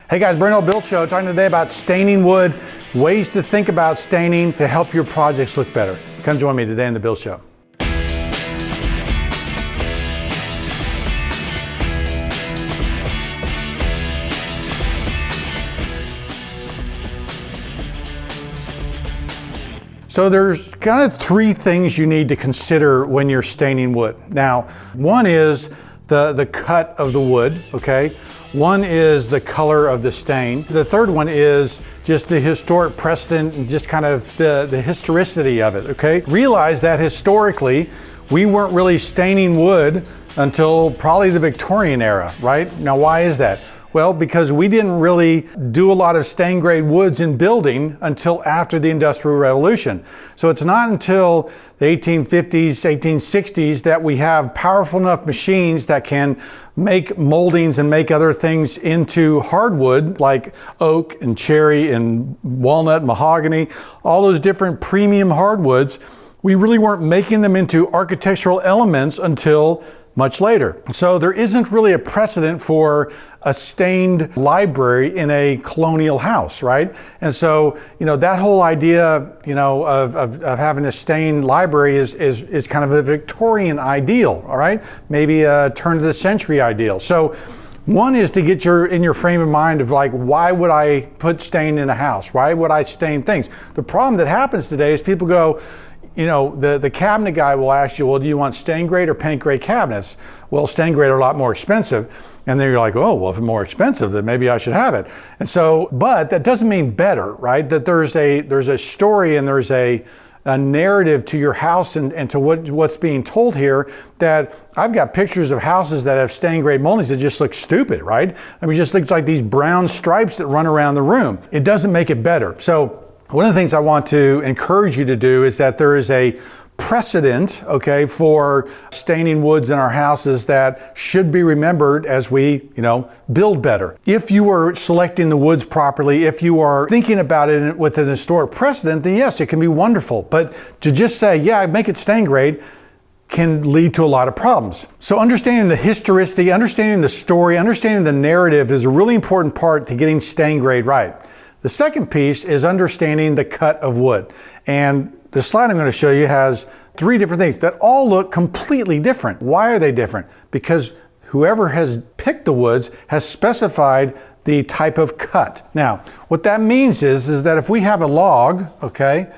Hey guys, Brent Hull Build Show, talking today about staining wood, ways to think about staining to help your projects look better. Come join me today in the Build Show. So there's kind of three things you need to consider when you're staining wood. Now, one is the cut of the wood, okay? One is the color of the stain. The third one is just the historic precedent and just kind of the historicity of it, okay? Realize that historically, we weren't really staining wood until probably the Victorian era, right? Now, why is that? Well, because we didn't really do a lot of stain grade woods in building until after the Industrial Revolution. So it's not until the 1850s, 1860s that we have powerful enough machines that can make moldings and make other things into hardwood like oak and cherry and walnut, mahogany, all those different premium hardwoods. We really weren't making them into architectural elements until much later. So there isn't really a precedent for a stained library in a colonial house, right? And so, that whole idea, of having a stained library is kind of a Victorian ideal, all right? Maybe a turn of the century ideal. So one is to get in your frame of mind of like, why would I put stain in a house? Why would I stain things? The problem that happens today is people go, the cabinet guy will ask you, well, do you want stain grade or paint grade cabinets? Well, stain grade are a lot more expensive. And then you're like, oh, well, if it's more expensive, then maybe I should have it. And so, but that doesn't mean better, right? That there's a story and there's a narrative to your house and to what's being told here, that I've got pictures of houses that have stain grade moldings that just look stupid, right? I mean, it just looks like these brown stripes that run around the room. It doesn't make it better. So one of the things I want to encourage you to do is that there is a precedent, okay, for staining woods in our houses that should be remembered as we, build better. If you are selecting the woods properly, if you are thinking about it with an historic precedent, then yes, it can be wonderful. But to just say, yeah, make it stain grade, can lead to a lot of problems. So understanding the historicity, understanding the story, understanding the narrative is a really important part to getting stain grade right. The second piece is understanding the cut of wood. And the slide I'm going to show you has three different things that all look completely different. Why are they different? Because whoever has picked the woods has specified the type of cut. Now, what that means is that if we have a log, okay,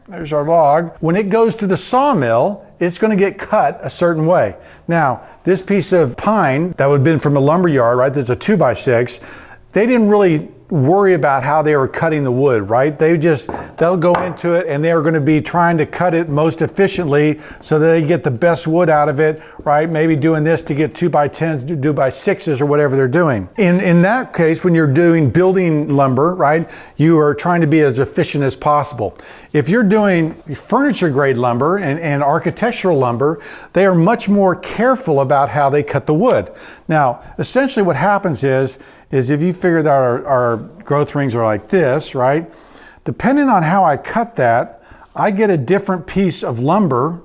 there's our log. When it goes to the sawmill, it's going to get cut a certain way. Now, this piece of pine that would have been from a lumber yard, right? This is a 2x6. They didn't really worry about how they were cutting the wood, right? They'll go into it and they're going to be trying to cut it most efficiently so that they get the best wood out of it, right? Maybe doing this to get 2x10s, 2x6s or whatever they're doing. In that case, when you're doing building lumber, right, you are trying to be as efficient as possible. If you're doing furniture grade lumber and architectural lumber, they are much more careful about how they cut the wood. Now, essentially what happens is if you figure that our growth rings are like this, right? Depending on how I cut that, I get a different piece of lumber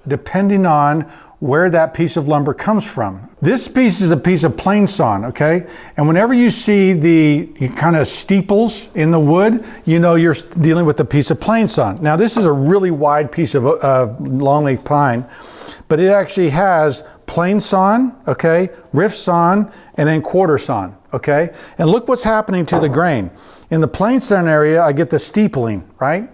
depending on where that piece of lumber comes from. This piece is a piece of plain sawn, okay? And whenever you see the kind of steeples in the wood, you're dealing with a piece of plain sawn. Now, this is a really wide piece of longleaf pine, but it actually has plain sawn, okay, rift sawn, and then quarter sawn, okay? And look what's happening to the grain. In the plain sawn area, I get the steepling, right?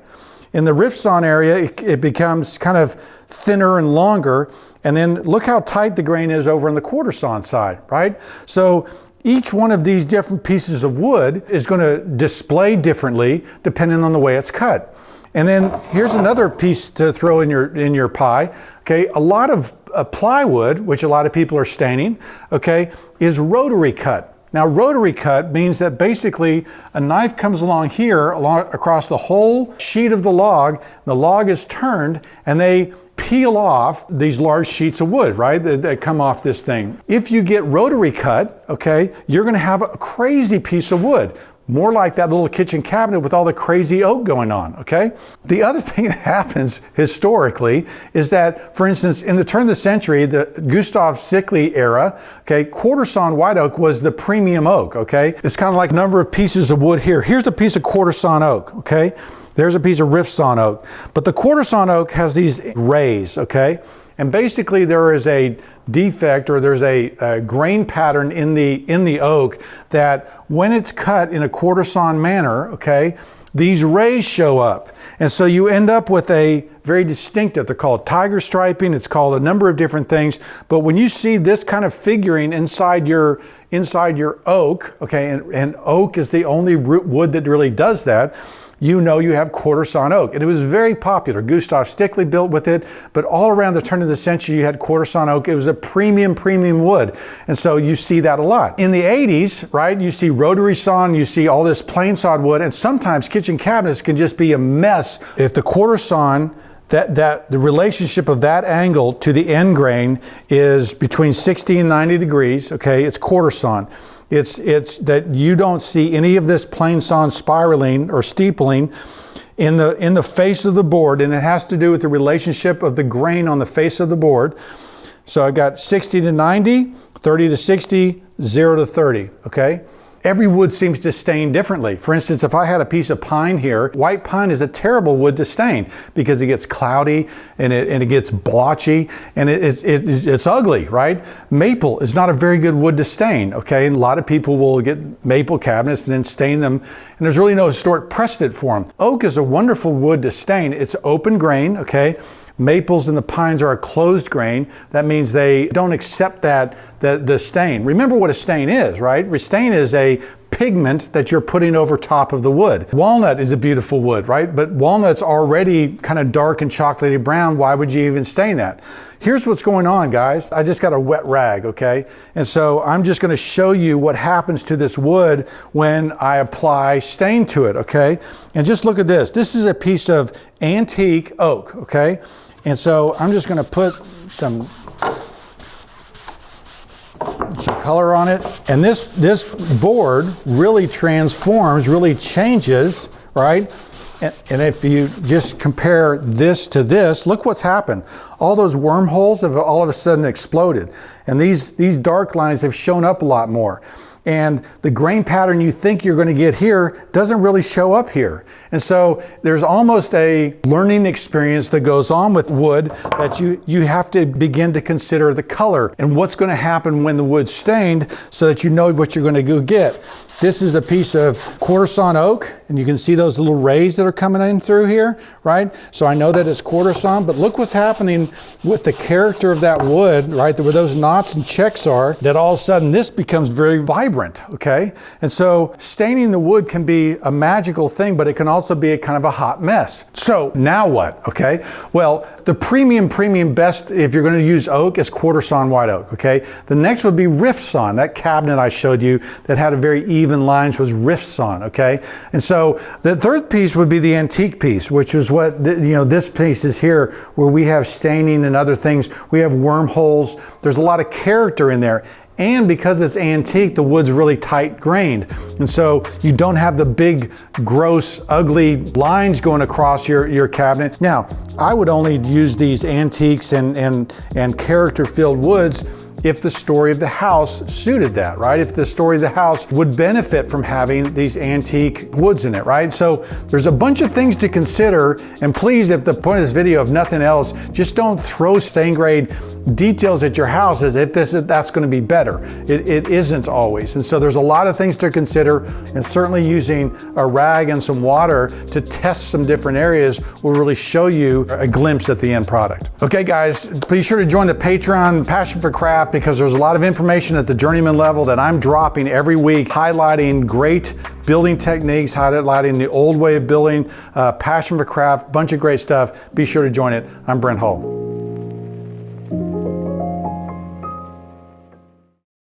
In the rift sawn area, it becomes kind of thinner and longer. And then look how tight the grain is over on the quarter sawn side, right? So each one of these different pieces of wood is going to display differently depending on the way it's cut. And then here's another piece to throw in your pie. Okay, a lot of plywood, which a lot of people are staining, okay, is rotary cut. Now, rotary cut means that basically a knife comes along here, across the whole sheet of the log is turned, and they peel off these large sheets of wood, right, that come off this thing. If you get rotary cut, okay, you're going to have a crazy piece of wood. More like that little kitchen cabinet with all the crazy oak going on, okay? The other thing that happens historically is that, for instance, in the turn of the century, the Gustav Sickley era, okay, quarter sawn white oak was the premium oak, okay? It's kind of like a number of pieces of wood here. Here's a piece of quarter sawn oak, okay? There's a piece of rift sawn oak. But the quarter sawn oak has these rays, okay? And basically there is a defect, or there's a grain pattern in the oak that when it's cut in a quarter sawn manner, okay, these rays show up. And so you end up with a very distinctive, they're called tiger striping, it's called a number of different things. But when you see this kind of figuring inside your oak, okay, and oak is the only wood that really does that, you know you have quarter sawn oak. And it was very popular. Gustav Sickley built with it, but all around the turn of the century you had quarter sawn oak. It was a premium wood. And so you see that a lot. In the 80s, right, you see rotary sawn, you see all this plain sawed wood, and sometimes kitchen cabinets can just be a mess. If the quarter sawn, the relationship of that angle to the end grain is between 60 and 90 degrees, okay, it's quarter sawn. It's that you don't see any of this plain sawn spiraling or steepling in the face of the board, and it has to do with the relationship of the grain on the face of the board. So I got 60 to 90, 30 to 60, 0 to 30, okay? Every wood seems to stain differently. For instance, if I had a piece of pine here, white pine is a terrible wood to stain because it gets cloudy and it gets blotchy and it's ugly, right? Maple is not a very good wood to stain, okay? And a lot of people will get maple cabinets and then stain them, and there's really no historic precedent for them. Oak is a wonderful wood to stain. It's open grain, okay? Maples and the pines are a closed grain. That means they don't accept the stain. Remember what a stain is, right? A stain is a pigment that you're putting over top of the wood. Walnut is a beautiful wood, right? But walnut's already kind of dark and chocolatey brown. Why would you even stain that? Here's what's going on, guys. I just got a wet rag, okay? And so I'm just gonna show you what happens to this wood when I apply stain to it, okay? And just look at this. This is a piece of antique oak, okay? And so I'm just gonna put some color on it. And this board really transforms, really changes, right? And if you just compare this to this, look what's happened. All those wormholes have all of a sudden exploded. And these dark lines have shown up a lot more. And the grain pattern you think you're going to get here doesn't really show up here. And so there's almost a learning experience that goes on with wood that you have to begin to consider the color and what's going to happen when the wood's stained so that you know what you're going to go get. This is a piece of quarter sawn oak, and you can see those little rays that are coming in through here, right? So I know that it's quarter sawn, but look what's happening with the character of that wood, right? Where those knots and checks are, that all of a sudden this becomes very vibrant, okay? And so staining the wood can be a magical thing, but it can also be a kind of a hot mess. So now what, okay? Well, the premium best, if you're gonna use oak, is quarter sawn white oak, okay? The next would be rift sawn. That cabinet I showed you that had a very even lines was rift sawn, okay? And so the third piece would be the antique piece, which is what, this piece is here where we have staining and other things. We have wormholes. There's a lot of character in there. And because it's antique, the wood's really tight grained. And so you don't have the big, gross, ugly lines going across your cabinet. Now, I would only use these antiques and character-filled woods if the story of the house suited that, right? If the story of the house would benefit from having these antique woods in it, right? So there's a bunch of things to consider, and please, if the point of this video, if nothing else, just don't throw stain grade details at your house as if that's going to be better. It isn't always. And so there's a lot of things to consider, and certainly using a rag and some water to test some different areas will really show you a glimpse at the end product. Okay guys, be sure to join the Patreon Passion for Craft, because there's a lot of information at the journeyman level that I'm dropping every week, highlighting great building techniques, highlighting the old way of building, Passion for Craft, bunch of great stuff. Be sure to join it. I'm Brent Hull.